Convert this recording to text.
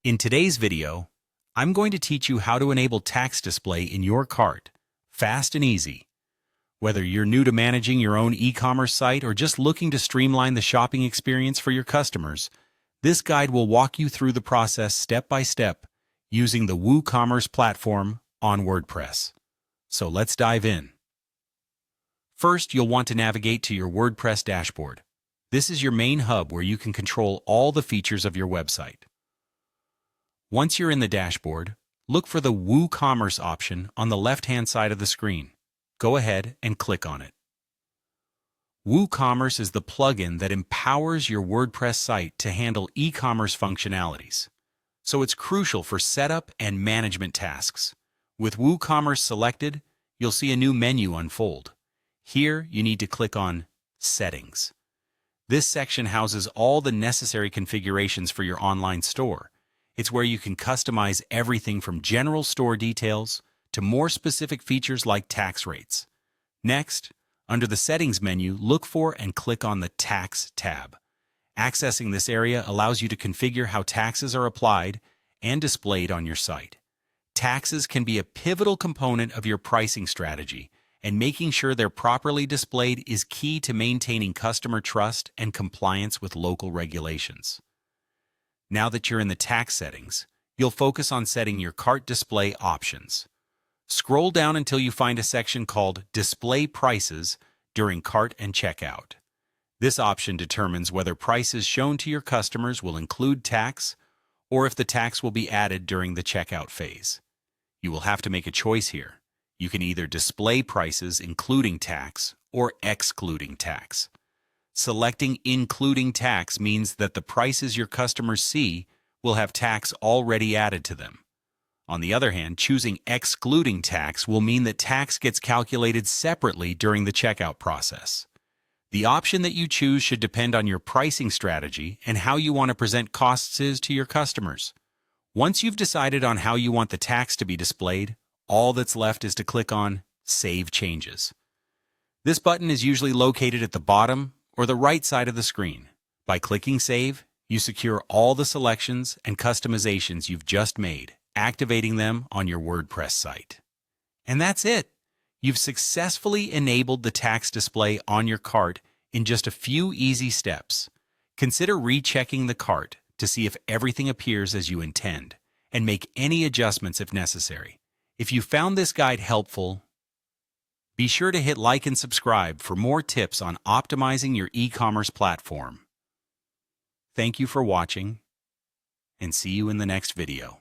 In today's video, I'm going to teach you how to enable tax display in your cart, fast and easy. Whether you're new to managing your own e-commerce site or just looking to streamline the shopping experience for your customers, this guide will walk you through the process step by step using the WooCommerce platform on WordPress. So let's dive in. First, you'll want to navigate to your WordPress dashboard. This is your main hub where you can control all the features of your website. Once you're in the dashboard, look for the WooCommerce option on the left-hand side of the screen. Go ahead and click on it. WooCommerce is the plugin that empowers your WordPress site to handle e-commerce functionalities, so it's crucial for setup and management tasks. With WooCommerce selected, you'll see a new menu unfold. Here, you need to click on Settings. This section houses all the necessary configurations for your online store. It's where you can customize everything from general store details to more specific features like tax rates. Next, under the Settings menu, look for and click on the Tax tab. Accessing this area allows you to configure how taxes are applied and displayed on your site. Taxes can be a pivotal component of your pricing strategy, and making sure they're properly displayed is key to maintaining customer trust and compliance with local regulations. Now that you're in the tax settings, you'll focus on setting your cart display options. Scroll down until you find a section called Display Prices during cart and checkout. This option determines whether prices shown to your customers will include tax or if the tax will be added during the checkout phase. You will have to make a choice here. You can either display prices including tax or excluding tax. Selecting including tax means that the prices your customers see will have tax already added to them. On the other hand, choosing excluding tax will mean that tax gets calculated separately during the checkout process. The option that you choose should depend on your pricing strategy and how you want to present costs to your customers. Once you've decided on how you want the tax to be displayed, all that's left is to click on Save Changes. This button is usually located at the bottom or the right side of the screen. By clicking Save, you secure all the selections and customizations you've just made, activating them on your WordPress site. And that's it! You've successfully enabled the tax display on your cart in just a few easy steps. Consider rechecking the cart to see if everything appears as you intend, and make any adjustments if necessary. If you found this guide helpful, be sure to hit like and subscribe for more tips on optimizing your e-commerce platform. Thank you for watching, and see you in the next video.